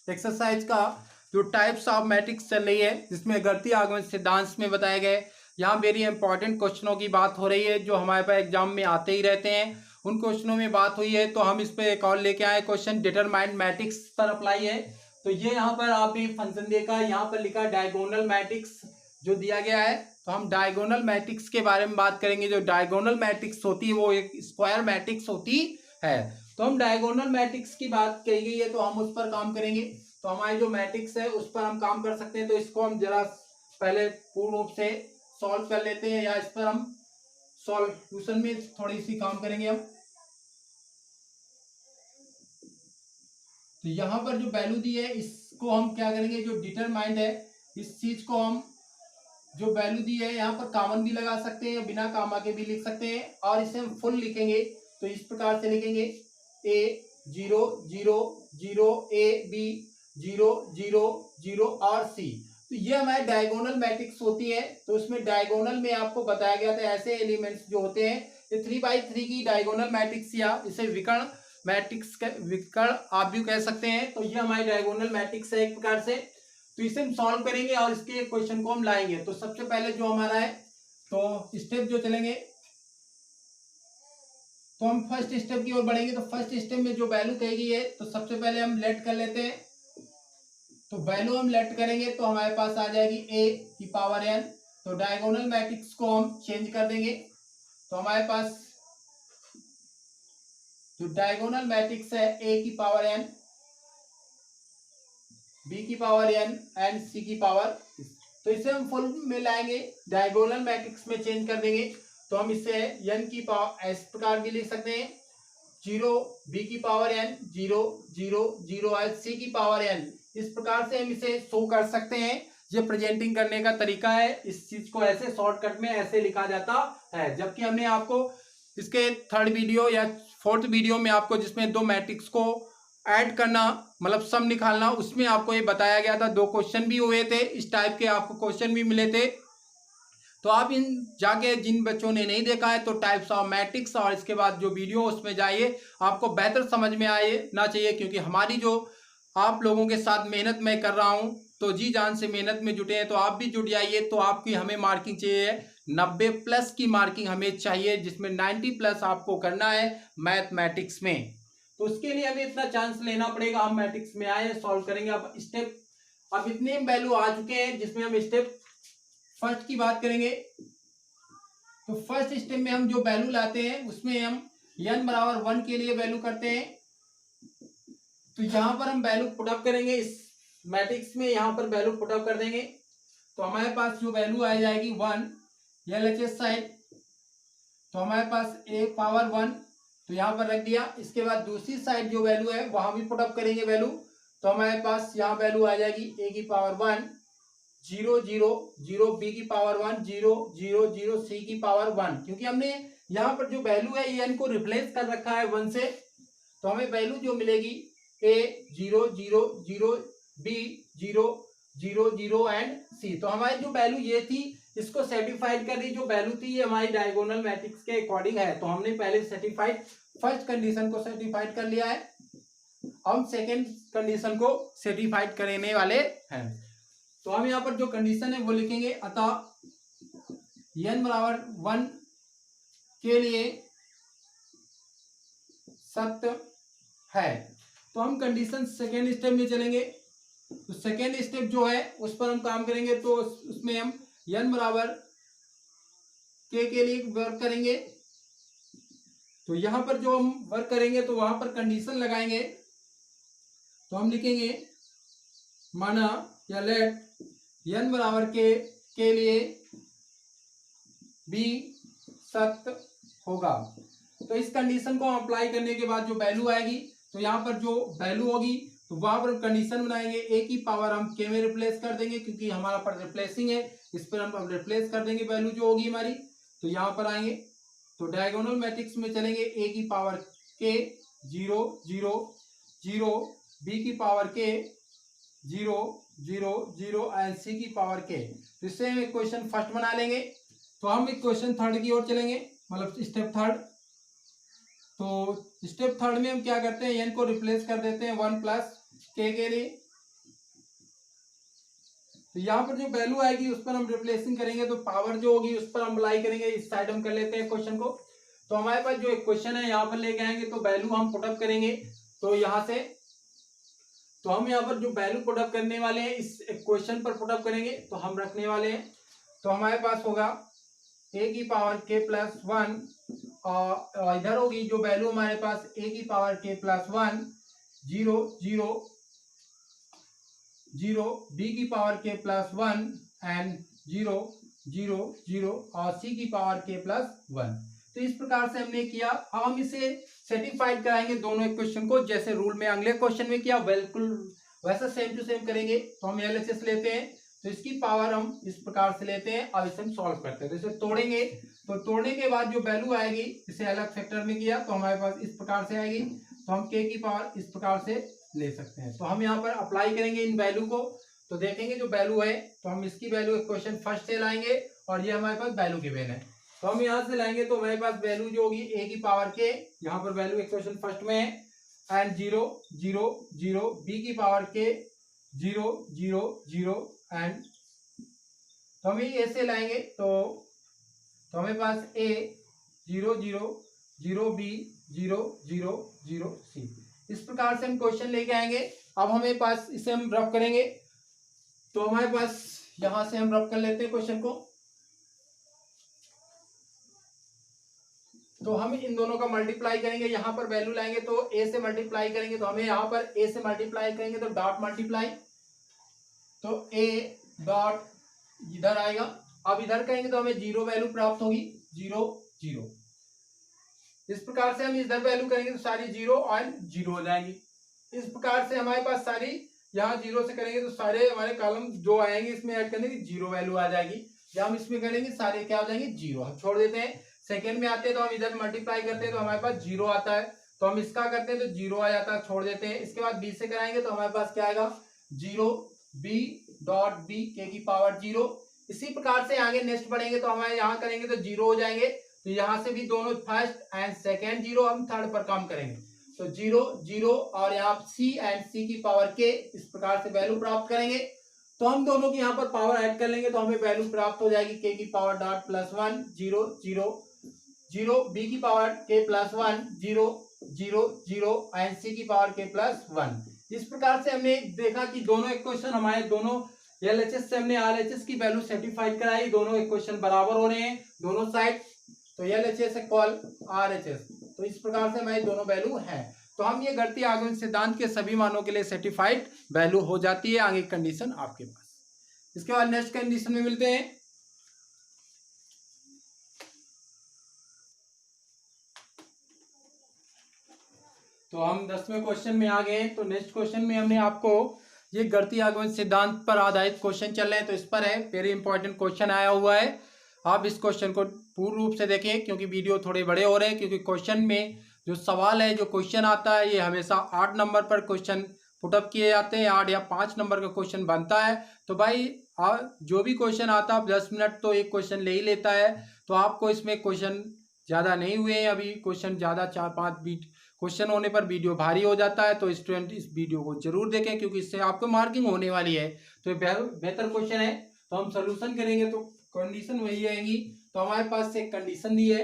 एक्सरसाइज का जो टाइप्स ऑफ मैट्रिक्स चल रही है जिसमें गणितीय आगमन सिद्धांत में बताए गए, यहाँ वेरी इंपॉर्टेंट क्वेश्चनों की बात हो रही है जो हमारे पास एग्जाम में आते ही रहते हैं, उन क्वेश्चनों में बात हुई है। तो हम इस पर एक और लेके आए क्वेश्चन डिटरमाइंड मैट्रिक्स पर अप्लाई है। तो ये यहाँ पर आपने फंक्शन देखा, यहाँ पर लिखा डायगोनल मैट्रिक्स जो दिया गया है। तो हम डायगोनल मैट्रिक्स के बारे में बात करेंगे। जो डायगोनल मैट्रिक्स होती है वो एक स्क्वायर मैट्रिक्स होती है। तो हम डायगोनल मैट्रिक्स की बात कही गई है तो हम उस पर काम करेंगे। तो हमारी जो मैट्रिक्स है उस पर हम काम कर सकते हैं। तो इसको हम जरा पहले पूर्ण रूप से सॉल्व कर लेते हैं, या इस पर हम सॉल्यूशन में थोड़ी सी काम करेंगे हम। तो यहाँ पर जो वैल्यू दी है इसको हम क्या करेंगे, जो डिटरमाइंड है इस चीज को हम जो वैल्यू दी है यहाँ पर कॉमन भी लगा सकते हैं, बिना कामा के भी लिख सकते हैं, और इसे हम फुल लिखेंगे। तो इस प्रकार से लिखेंगे A 0 0 0 A B 0 0 0 और C। तो ये हमारे डायगोनल मैट्रिक्स होती है। तो उसमें डायगोनल में आपको बताया गया था ऐसे एलिमेंट्स जो होते हैं ये 3x3 की डायगोनल मैट्रिक्स, या इसे विकर्ण मैट्रिक्स विकर्ण आप भी कह सकते हैं। तो ये हमारी डायगोनल मैट्रिक्स है एक प्रकार से। तो इसे हम सॉल्व करेंगे और इसके क्वेश्चन को हम लाएंगे। तो सबसे पहले जो हमारा है तो स्टेप जो चलेंगे तो हम फर्स्ट स्टेप की ओर बढ़ेंगे। तो फर्स्ट स्टेप में जो वैल्यू कही गई है तो सबसे पहले हम लेट कर लेते हैं। तो वैल्यू हम लेट करेंगे तो हमारे पास आ जाएगी a की पावर n। तो डायगोनल मैट्रिक्स को हम चेंज कर देंगे। तो हमारे पास जो डायगोनल मैट्रिक्स है a की पावर n, b की पावर n एंड c की पावर। तो इसे हम फुल में लाएंगे, डायगोनल मैट्रिक्स में चेंज कर देंगे। तो हम इसे n की पावर इस प्रकार भी लिख सकते हैं 0 b की पावर n 0 0 0 और c की पावर n। इस प्रकार से हम इसे शो कर सकते हैं। ये प्रेजेंटिंग करने का तरीका है। इस चीज को ऐसे शॉर्टकट में ऐसे लिखा जाता है। जबकि हमने आपको इसके थर्ड वीडियो या फोर्थ वीडियो में आपको जिसमें दो मैट्रिक्स को ऐड करना मतलब सम निकालना, उसमें आपको ये बताया गया था। 2 क्वेश्चन भी हुए थे इस टाइप के, आपको क्वेश्चन भी मिले थे। तो आप इन जाके जिन बच्चों ने नहीं देखा है तो टाइप्स ऑफ मैट्रिक्स और इसके बाद जो वीडियो उसमें जाइए, आपको बेहतर समझ में आए ना चाहिए, क्योंकि हमारी जो आप लोगों के साथ मेहनत मैं कर रहा हूं, तो जी जान से मेहनत में जुटे हैं, तो आप भी जुट जाइए। तो आपकी हमें मार्किंग चाहिए 90+ की मार्किंग हमें चाहिए, जिसमें 90+ आपको करना है मैथमेटिक्स में। तो उसके लिए हमें इतना चांस लेना पड़ेगा। हम मैट्रिक्स में आए, सॉल्व करेंगे। अब इतने वैल्यू आ चुके हैं जिसमें हम स्टेप फर्स्ट की बात करेंगे। तो फर्स्ट स्टेप में हम जो वैल्यू लाते हैं उसमें हम n बराबर 1 के लिए वैल्यू करते हैं। तो यहां पर हम वैल्यू पुटअप करेंगे इस मैट्रिक्स में, यहां पर वैल्यू पुटअप कर देंगे। तो हमारे पास जो वैल्यू आ जाएगी 1 LHS साइड, तो हमारे पास a पावर 1 तो यहां पर रख दिया। इसके बाद दूसरी साइड जो वैल्यू है वहां भी पुटअप करेंगे वैल्यू, तो हमारे पास यहाँ वैल्यू आ जाएगी a की पावर 1 0 0 0 b की पावर 1 0 0 0 c की पावर 1, क्योंकि हमने यहाँ पर जो वैल्यू है n को रिप्लेस कर रखा है 1 से, तो हमें वैल्यू जो मिलेगी a 0 0 0 b 0 0 0 एंड c। तो हमारी जो वैल्यू ये थी इसको सेटिफाइड कर दी, जो वैल्यू थी ये हमारी डायगोनल मैट्रिक्स के अकॉर्डिंग है। तो हमने पहले सेटिफाइड फर्स्ट कंडीशन को सेटिफाइड कर लिया है, हम सेकेंड कंडीशन को सेटिफाइड करने वाले हैं। तो हम यहाँ पर जो कंडीशन है वो लिखेंगे, अतः n बराबर 1 के लिए सत्य है। तो हम कंडीशन सेकेंड स्टेप में चलेंगे। तो सेकेंड स्टेप जो है उस पर हम काम करेंगे। तो उसमें हम n बराबर के लिए वर्क करेंगे। तो यहां पर जो हम वर्क करेंगे तो वहां पर कंडीशन लगाएंगे। तो हम लिखेंगे माना या लेट n बराबर के लिए b सत्य होगा। तो इस कंडीशन को अप्लाई करने के बाद जो वैल्यू आएगी, तो यहाँ पर जो वैल्यू होगी तो वहां पर कंडीशन बनाएंगे, a की पावर हम k में रिप्लेस कर देंगे, क्योंकि हमारा पर रिप्लेसिंग है, इस पर हम रिप्लेस कर देंगे वैल्यू जो होगी हमारी। तो यहाँ पर आएंगे तो डायगोनल मैट्रिक्स में चलेंगे, a की पावर k 0 0 0 b की पावर k 0 0 0 एंड c की पावर k। तो इससे हम इक्वेशन फर्स्ट बना लेंगे। तो हम इक्वेशन थर्ड की ओर चलेंगे, मतलब स्टेप थर्ड। तो स्टेप थर्ड में हम क्या करते हैं, n को रिप्लेस कर देते हैं 1 प्लस k के लिए। तो यहाँ पर जो वैल्यू आएगी उस पर हम रिप्लेसिंग करेंगे, तो पावर जो होगी उस पर हम अप्लाई करेंगे। इस साइड हम कर लेते हैं क्वेश्चन को। तो हमारे पास जो इक्वेशन है यहाँ पर लेके आएंगे, तो वैल्यू हम पुटअप करेंगे। तो यहाँ से तो हम यहाँ पर जो वैल्यू पुटअप करने वाले हैं इस इक्वेशन पर पुटअप करेंगे, तो हम रखने वाले हैं। तो हमारे पास होगा a की पावर k प्लस 1 और इधर होगी जो वैल्यू हमारे पास a की पावर k प्लस 1 0 0 0 b की पावर k प्लस 1 एंड 0 0 0 और c की पावर k प्लस 1। तो इस प्रकार से हमने किया। अब हम इसे सेटिफाइड कराएंगे दोनों इक्वेशन को, जैसे रूल में अगले क्वेश्चन में किया बिल्कुल वैसा सेम टू सेम करेंगे। तो हम LHS लेते हैं, तो इसकी पावर हम इस प्रकार से लेते हैं। अब इसे हम सॉल्व करते हैं, तो इसे तोड़ेंगे। तो तोड़ने के बाद जो वैल्यू आएगी, इसे अलग फैक्टर में किया तो हमारे पास इस प्रकार से आएगी। तो हम k की पावर इस प्रकार से ले सकते हैं। तो हम यहाँ पर अप्लाई करेंगे इन वैल्यू को, तो देखेंगे जो वैल्यू है तो हम इसकी वैल्यू इक्वेशन फर्स्ट से लाएंगे, और ये हमारे पास वैल्यू गिवन है। तो हम यहाँ से लाएंगे तो हमारे पास वैल्यू जो होगी a की पावर k, यहाँ पर वैल्यू इक्वेशन फर्स्ट में है, एंड 0 0 0 b की पावर k 0 0 0 एंड। तो हम ये ऐसे लाएंगे तो हमें पास a 0 0 0 b 0 0 0 c। इस प्रकार से हम क्वेश्चन लेके आएंगे। अब हमें पास इसे हम रफ करेंगे। तो हमारे पास यहां से हम रफ कर लेते हैं क्वेश्चन को। तो हम इन दोनों का मल्टीप्लाई करेंगे, यहाँ पर वैल्यू लाएंगे तो a से मल्टीप्लाई करेंगे, तो हमें यहाँ पर a से मल्टीप्लाई करेंगे तो डॉट मल्टीप्लाई, तो a डॉट इधर आएगा। अब इधर करेंगे तो हमें 0 वैल्यू प्राप्त होगी, 0 0। इस प्रकार से हम इधर वैल्यू करेंगे तो सारी 0 और 0 हो जाएंगी। इस प्रकार से हमारे पास सारी यहाँ 0 से करेंगे तो सारे हमारे कॉलम जो आएंगे इसमें ऐड करने की 0 वैल्यू आ जाएगी। जब हम इसमें करेंगे सारे क्या हो जाएंगे 0, हम छोड़ देते हैं। सेकेंड में आते हैं तो हम इधर मल्टीप्लाई करते हैं तो हमारे पास 0 आता है। तो हम इसका करते हैं तो 0 आ जाता है, छोड़ देते हैं। इसके बाद b से कराएंगे तो हमारे पास क्या आएगा 0 b डॉट b k की पावर 0। इसी प्रकार से आगे नेक्स्ट बढ़ेंगे तो हमारे यहाँ करेंगे तो 0 हो जाएंगे, तो यहाँ से भी दोनों फर्स्ट एंड सेकेंड 0, हम थर्ड पर काम करेंगे तो 0 0 और यहाँ c एंड c की पावर k, इस प्रकार से वैल्यू प्राप्त करेंगे। तो हम दोनों की यहाँ पर पावर ऐड कर लेंगे तो हमें वैल्यू प्राप्त हो जाएगी k की पावर डॉट प्लस 1 0 0 0 b की power k plus 1 0 0 0 and c की पावर k प्लस 1। इस प्रकार से हमने देखा कि दोनों इक्वेशन हमारे दोनों LHS से हमने RHS की वैल्यू सेटिफाइड कराई, दोनों इक्वेशन बराबर हो रहे हैं दोनों साइड, तो LHS इक्वल RHS। तो इस प्रकार से हमारी दोनों वैल्यू है, तो हम ये घटती आगमन सिद्धांत के सभी मानों के लिए सर्टिफाइड वैल्यू हो जाती है। आगे कंडीशन आपके पास। इसके बाद नेक्स्ट कंडीशन में मिलते हैं। तो हम 10वें क्वेश्चन में आ गए। तो नेक्स्ट क्वेश्चन में हमने आपको ये घटती आगमन सिद्धांत पर आधारित क्वेश्चन चल रहे हैं, तो इस पर है वेरी इंपॉर्टेंट क्वेश्चन आया हुआ है। आप इस क्वेश्चन को पूर्ण रूप से देखें क्योंकि वीडियो थोड़े बड़े हो रहे हैं, क्योंकि क्वेश्चन में जो सवाल है, जो क्वेश्चन आता है, ये हमेशा 8 नंबर पर क्वेश्चन पुटअप किए जाते हैं, 8 या 5 नंबर का क्वेश्चन बनता है। तो भाई जो भी क्वेश्चन आता है 10 मिनट तो एक क्वेश्चन ले ही लेता है, तो आपको इसमें क्वेश्चन ज़्यादा नहीं हुए हैं अभी, क्वेश्चन ज़्यादा 4-5 बीट क्वेश्चन होने पर वीडियो भारी हो जाता है। तो स्टूडेंट इस वीडियो को जरूर देखें क्योंकि इससे आपको मार्किंग होने वाली है। तो ये बेहतर क्वेश्चन है, तो हम सोल्यूशन करेंगे तो कंडीशन वही आएगी। तो हमारे पास एक कंडीशन दी है,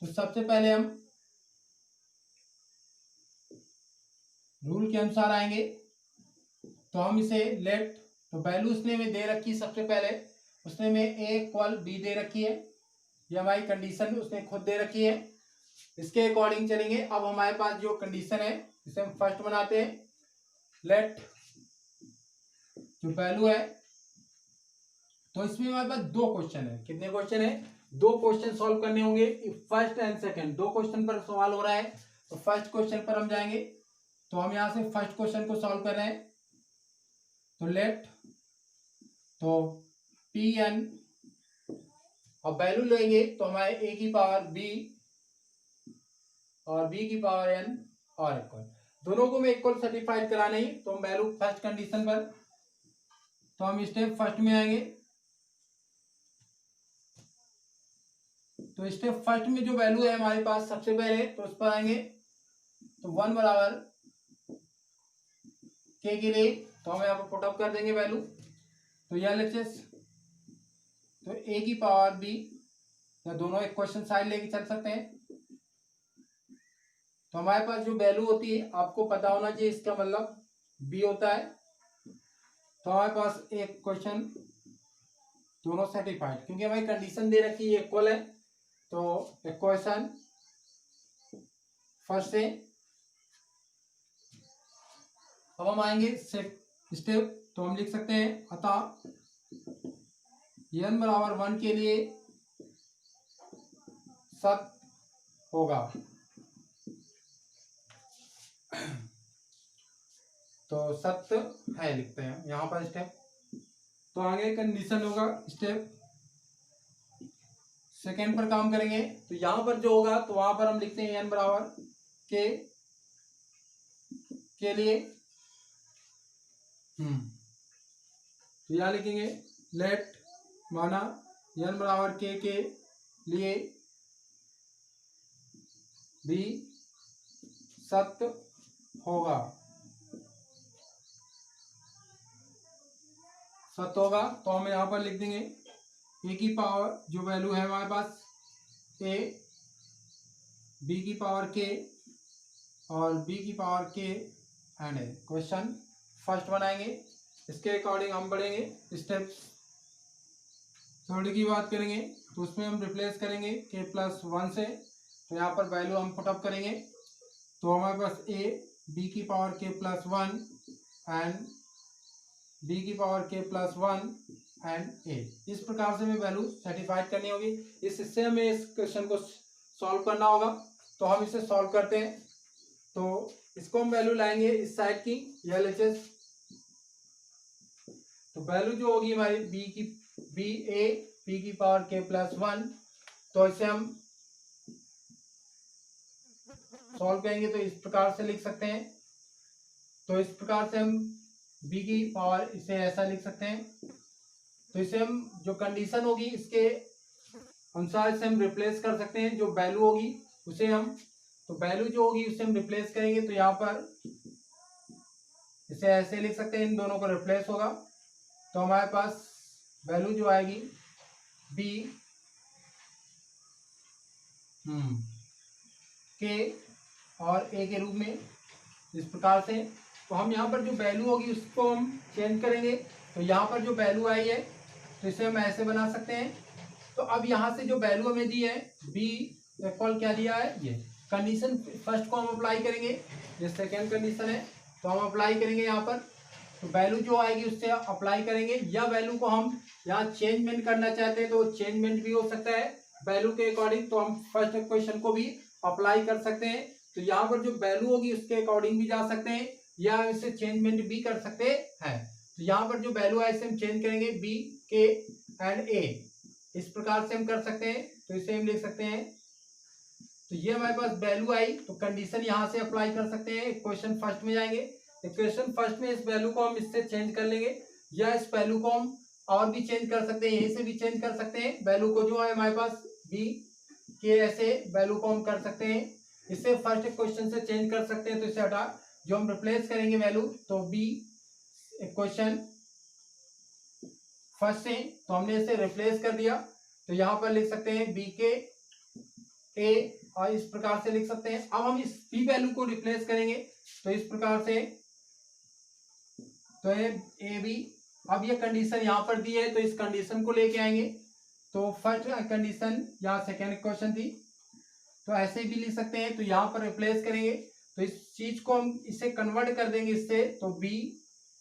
तो सबसे पहले हम रूल के अनुसार आएंगे। तो हम इसे लेट, तो वैल्यू उसने में दे रखी, सबसे पहले उसने में a इक्वल b दे रखी है, ये हमारी कंडीशन उसने खुद दे रखी है, इसके अकॉर्डिंग चलेंगे। अब हमारे पास जो कंडीशन है इसे हम फर्स्ट बनाते हैं। लेट जो वैल्यू है, तो इसमें हमारे पास 2 क्वेश्चन है। कितने क्वेश्चन है? 2 क्वेश्चन सॉल्व करने होंगे, फर्स्ट एंड सेकंड 2 क्वेश्चन पर सवाल हो रहा है। तो फर्स्ट क्वेश्चन पर हम जाएंगे, तो हम यहां से फर्स्ट क्वेश्चन को सॉल्व कर रहे हैं। तो लेट, तो पी एन, अब वैल्यू लेंगे तो हमारे a की पावर b और b की पावर n और इक्वल, दोनों को मैं इक्वल सर्टिफाइड कराना ही। तो हम वैल्यू फर्स्ट कंडीशन पर, तो हम स्टेप फर्स्ट में आएंगे। तो स्टेप फर्स्ट में जो वैल्यू है हमारे पास सबसे पहले, तो उस पर आएंगे तो 1 बराबर k के लिए, तो हम यहाँ पर पुटअप कर देंगे वैल्यू। तो यह LHS, तो a की पावर b, या दोनों एक क्वेश्चन साइड लेके चल सकते हैं। तो हमारे पास जो वैल्यू होती है आपको पता होना चाहिए, इसका मतलब b होता है। तो हमारे पास एक क्वेश्चन दोनों सर्टिफाइड, क्योंकि हमारी कंडीशन दे रखी है इक्वल है। तो इक्वेशन फर्स्ट से अब हम आएंगे स्टेप, तो हम लिख सकते हैं अतः n बराबर 1 के लिए सत्य होगा। तो सत्य है लिखते हैं यहाँ पर स्टेप। तो आगे कंडीशन होगा स्टेप सेकेंड पर काम करेंगे। तो यहाँ पर जो होगा तो वहां पर हम लिखते हैं n बराबर के लिए तो यहाँ लिखेंगे लेट, माना n बराबर के लिए भी सत्य होगा, सत्य होगा। तो हम यहाँ पर लिख देंगे a की पावर जो वैल्यू है हमारे पास a, b की पावर k और b की power k and a। Question first बनाएंगे, इसके अकॉर्डिंग हम बढ़ेंगे। स्टेप थर्ड की बात करेंगे तो उसमें हम रिप्लेस करेंगे k प्लस 1 से। तो यहाँ पर वैल्यू हम पुटअप करेंगे, तो हमारे पास a b की power k plus 1 and b की power k plus 1 and a। इस प्रकार से हमें वैल्यू सर्टिफाइड करनी होगी। इस हिस्से में इस क्वेश्चन को सॉल्व करना होगा, तो हम इसे सॉल्व करते हैं। तो इसको हम वैल्यू लाएंगे इस साइड की LHS, तो वैल्यू जो होगी हमारी b की पावर k प्लस 1, तो इसे हम सॉल्व करेंगे तो इस प्रकार से लिख सकते हैं। तो इस प्रकार से हम b की पावर इसे ऐसा लिख सकते हैं। तो इसे हम जो कंडीशन होगी इसके अनुसार इसे हम रिप्लेस कर सकते हैं। जो वैल्यू होगी उसे हम, तो वैल्यू जो होगी उसे हम रिप्लेस करेंगे तो यहाँ पर इसे ऐसे लिख सकते हैं, इन दोनों को रिप्लेस होगा तो हमारे पास वैल्यू जो आएगी b के और a के रूप में इस प्रकार से। तो हम यहाँ पर जो वैल्यू होगी उसको हम चेंज करेंगे। तो यहाँ पर जो वैल्यू आई है तो इसे हम ऐसे बना सकते हैं। तो अब यहाँ से जो वैल्यू हमें दी है b इक्वल क्या दिया है, ये कंडीशन फर्स्ट को हम अप्लाई करेंगे, ये सेकेंड कंडीशन है तो हम अप्लाई करेंगे यहाँ पर। तो वैल्यू जो आएगी उससे अप्लाई करेंगे, या वैल्यू को हम यहाँ चेंजमेंट करना चाहते हैं तो चेंजमेंट भी हो सकता है वैल्यू के अकॉर्डिंग, तो हम फर्स्ट इक्वेशन को भी अप्लाई कर सकते हैं। तो यहाँ पर जो वैल्यू होगी उसके अकॉर्डिंग भी जा सकते हैं या इसे चेंजमेंट भी कर सकते हैं। तो यहाँ पर जो वैल्यू है इसे हम चेंज करेंगे b k एंड a, इस प्रकार से हम कर सकते हैं। तो इसे हम लिख सकते हैं। तो ये हमारे पास वैल्यू आई तो कंडीशन यहाँ से अप्लाई कर सकते हैं। इक्वेशन फर्स्ट में जाएंगे, इक्वेशन फर्स्ट में इस वैल्यू को हम इससे चेंज कर लेंगे, या इस वैल्यू को हम और भी चेंज कर सकते हैं, यहीं से भी चेंज कर सकते हैं। वैल्यू को जो है हमारे पास b के ऐसे वैल्यू को हम कर सकते हैं, इससे फर्स्ट इक्वेशन से चेंज कर सकते हैं। तो इसे हटा जो हम रिप्लेस करेंगे वैल्यू, तो b इक्वेशन फर्स्ट से तो हमने इसे रिप्लेस कर दिया। तो यहाँ पर लिख सकते हैं b के a और इस प्रकार से लिख सकते हैं। अब हम इस b वैल्यू को रिप्लेस करेंगे तो इस प्रकार से, तो ये a b, अब ये कंडीशन यहाँ पर दी है तो इस कंडीशन को लेके आएंगे। तो फर्स्ट कंडीशन यहाँ सेकेंड इक्वेशन थी तो ऐसे भी लिख सकते हैं। तो यहाँ पर रिप्लेस करेंगे तो इस चीज को हम इसे कन्वर्ट कर देंगे इससे, तो b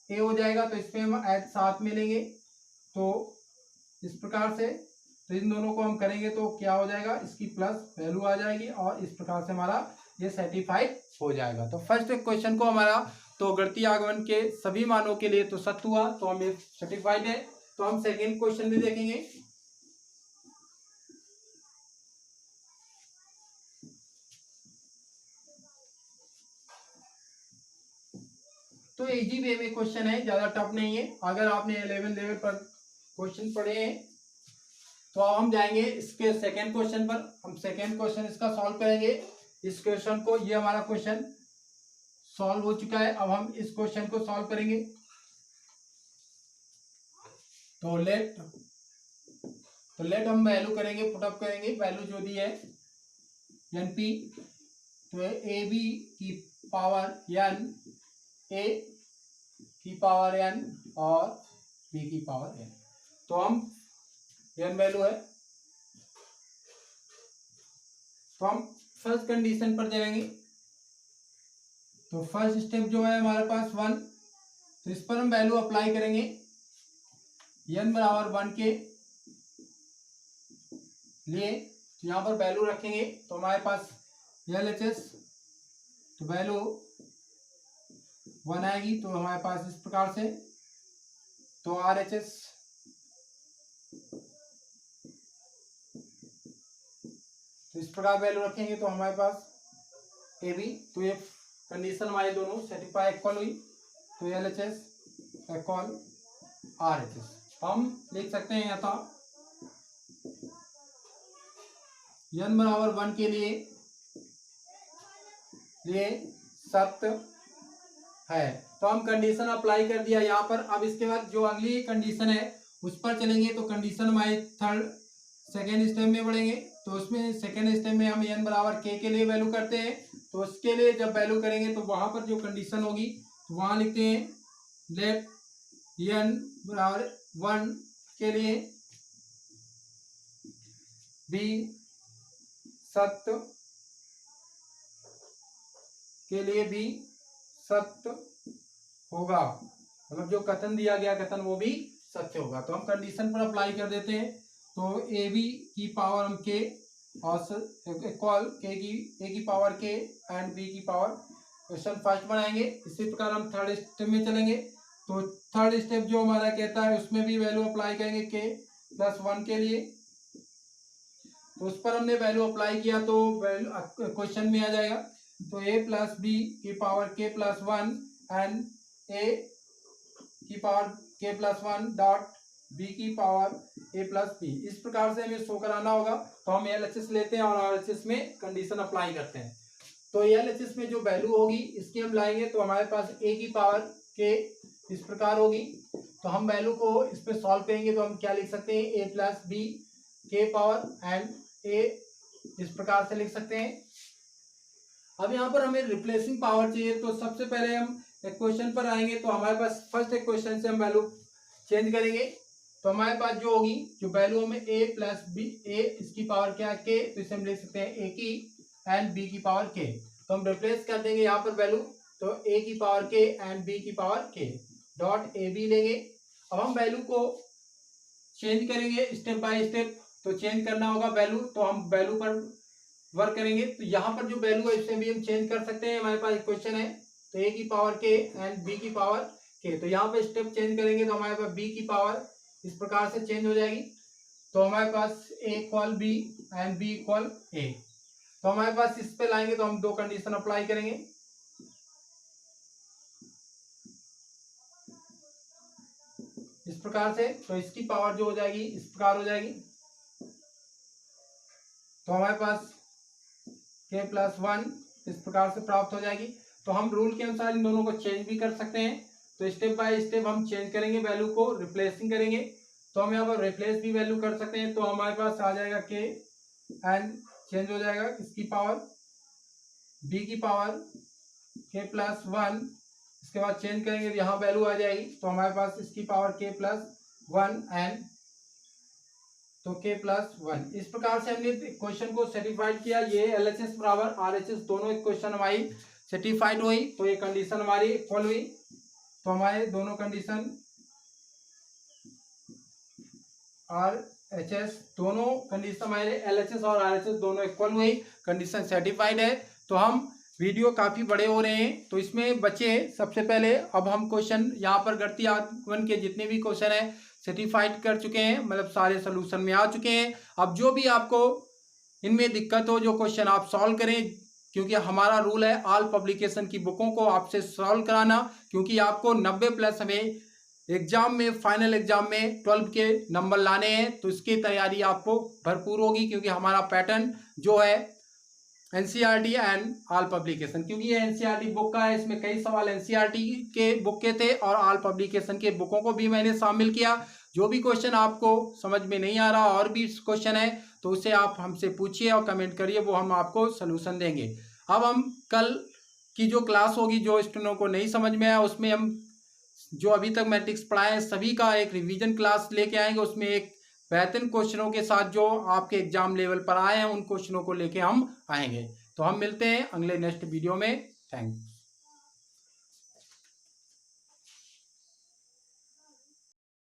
a हो जाएगा। तो इसमें हम ऐड साथ में लेंगे तो इस प्रकार से, तो इन दोनों को हम करेंगे तो क्या हो जाएगा, इसकी प्लस वैल्यू आ जाएगी और इस प्रकार से हमारा ये सेटिफाइड हो जाएगा। तो फर्स्ट इक्वेशन को हमारा तो गणितीय आगमन के सभी मानों के लिए तो सत्य हुआ, तो हम ये सर्टिफाइड है। तो हम सेकेंड क्वेश्चन में देखेंगे। तो इजी वे में क्वेश्चन है, ज्यादा टफ नहीं है। अगर आपने 11 लेवल पर क्वेश्चन पढ़े हैं तो अब हम जाएंगे इसके सेकेंड क्वेश्चन पर। हम सेकेंड क्वेश्चन इसका सॉल्व करेंगे। इस क्वेश्चन को, ये हमारा क्वेश्चन सॉल्व हो चुका है। अब हम इस क्वेश्चन को सॉल्व करेंगे। तो लेट हम वैल्यू करेंगे, पुटअप करेंगे वैल्यू जो दी है NP, तो ए बी की पावर n, a की पावर n और b की पावर n। तो हम n वैल्यू है तो हम फर्स्ट कंडीशन पर जाएंगे। तो फर्स्ट स्टेप जो है हमारे पास 1, तो इस पर हम वैल्यू अप्लाई करेंगे n बराबर 1 के लिए। तो यहाँ पर वैल्यू रखेंगे तो हमारे पास LHS, तो वैल्यू 1 आएगी तो हमारे पास इस प्रकार से। तो RHS, तो इस प्रकार वैल्यू रखेंगे तो हमारे पास AB, तो ये कंडीशन हमारी दोनों सेटिफाई इक्वल हुई। तो LHS इक्वल RHS हम लिख सकते हैं यहाँ n बराबर 1 के लिए सत्य है। तो हम कंडीशन अप्लाई कर दिया यहाँ पर। अब इसके बाद जो अगली कंडीशन है उस पर चलेंगे। तो कंडीशन हमारे सेकेंड स्टेप में बढ़ेंगे। तो उसमें सेकेंड स्टेप में हम n बराबर k के लिए वैल्यू करते हैं। तो उसके लिए जब वैल्यू करेंगे तो वहां पर जो कंडीशन होगी तो वहां लिखते हैं लेट n बराबर 1 के लिए b सत्य के लिए भी सत्य होगा, मतलब जो कथन दिया गया कथन वो भी सत्य होगा। तो हम कंडीशन पर अप्लाई कर देते हैं। तो ए बी की पावर हम के और इक्वल के की ए की पावर के एंड बी की पावर, क्वेश्चन फर्स्ट बनाएंगे। इसी प्रकार हम थर्ड स्टेप में चलेंगे। तो थर्ड स्टेप जो हमारा कहता है उसमें भी वैल्यू अप्लाई करेंगे के प्लस 1 के लिए। तो उस पर हमने वैल्यू अप्लाई किया तो क्वेश्चन में आ जाएगा तो a प्लस बी की power k plus 1 and a की power k plus 1 dot b की पावर a प्लस बी, इस प्रकार से हमें शो कराना होगा। तो हम LHS लेते हैं और RHS में कंडीशन अप्लाई करते हैं। तो LHS में जो वैल्यू होगी इसकी हम लाएंगे तो हमारे पास a की पावर k इस प्रकार होगी। तो हम वैल्यू को इस पे सॉल्व करेंगे तो हम क्या लिख सकते हैं, a plus B k power and a इस प्रकार से लिख सकते हैं। अब यहाँ पर हमें रिप्लेसिंग पावर चाहिए, तो सबसे पहले हम इक्वेशन पर आएंगे। तो हमारे पास फर्स्ट इक्वेशन से हम वैल्यू चेंज करेंगे। तो हमारे पास जो होगी जो वैल्यू हमें a प्लस बी, a इसकी पावर क्या है k, तो इसे हम लिख सकते हैं a की एंड b की पावर k। तो हम रिप्लेस कर देंगे यहाँ पर वैल्यू, तो a की पावर k एंड b की power k dot A B लेंगे। अब हम वैल्यू को चेंज करेंगे स्टेप बाय स्टेप। तो चेंज करना होगा वैल्यू, तो हम वैल्यू पर वर्क करेंगे। तो यहाँ पर जो वैल्यू है इसे भी हम चेंज कर सकते हैं। हमारे पास इक्वेशन है तो a की पावर k एंड b की पावर k, तो यहाँ पे स्टेप चेंज करेंगे तो हमारे पास b की पावर इस प्रकार से चेंज हो जाएगी। तो हमारे पास a equal b and b equal a। तो हमारे पास इस पे लाएंगे तो हम दो कंडीशन अप्लाई करेंगे। इस प्रकार से, तो इसकी पावर जो हो जाएगी इस प्रकार हो जाएगी। तो हमारे पास k प्लस 1 इस प्रकार से प्राप्त हो जाएगी। तो हम रूल के अनुसार इन दोनों को चेंज भी कर सकते हैं। तो स्टेप बाय स्टेप हम चेंज करेंगे, वैल्यू को रिप्लेसिंग करेंगे। तो हम यहाँ पर रिप्लेस भी वैल्यू कर सकते हैं। तो हमारे पास आ जाएगा k एंड चेंज हो जाएगा इसकी पावर b की पावर k प्लस 1, इसके बाद चेंज करेंगे तो यहाँ वैल्यू आ जाएगी। तो हमारे पास इसकी पावर k प्लस 1 एंड तो k प्लस 1, इस प्रकार से हमने इक्वेशन को सेटिस्फाइड किया। ये LHS बराबर RHS दोनों इक्वेशन हमारी सेटिस्फाइड हुई, तो ये कंडीशन हमारी इक्वल हुई। तो हमारे दोनों कंडीशन RHS दोनों कंडीशन हमारे LHS और RHS दोनों इक्वल हुई, कंडीशन सेटिस्फाइड है। तो हम वीडियो काफ़ी बड़े हो रहे हैं तो इसमें बचे सबसे पहले अब हम क्वेश्चन यहाँ पर गणितीय आगमन के जितने भी क्वेश्चन हैं सेटिस्फाइड कर चुके हैं, मतलब सारे सोल्यूशन में आ चुके हैं। अब जो भी आपको इनमें दिक्कत हो, जो क्वेश्चन आप सॉल्व करें, क्योंकि हमारा रूल है ऑल पब्लिकेशन की बुकों को आपसे सॉल्व कराना, क्योंकि आपको 90+ हमें एग्जाम में, फाइनल एग्जाम में 12 के नंबर लाने हैं। तो इसकी तैयारी आपको भरपूर होगी, क्योंकि हमारा पैटर्न जो है NCERT एंड ऑल पब्लिकेशन, क्योंकि ये NCERT बुक का है, इसमें कई सवाल NCERT के बुक के थे और ऑल पब्लिकेशन के बुकों को भी मैंने शामिल किया। जो भी क्वेश्चन आपको समझ में नहीं आ रहा और भी क्वेश्चन है तो उसे आप हमसे पूछिए और कमेंट करिए, वो हम आपको सलूशन देंगे। अब हम कल की जो क्लास होगी, जो स्टूडेंटों को नहीं समझ में आया, उसमें हम जो अभी तक मैट्रिक्स पढ़ाए हैं सभी का एक रिवीजन क्लास लेके आएंगे। उसमें एक बेहतरीन क्वेश्चनों के साथ जो आपके एग्जाम लेवल पर आए हैं उन क्वेश्चनों को लेके हम आएंगे। तो हम मिलते हैं अगले नेक्स्ट वीडियो में। थैंक्स।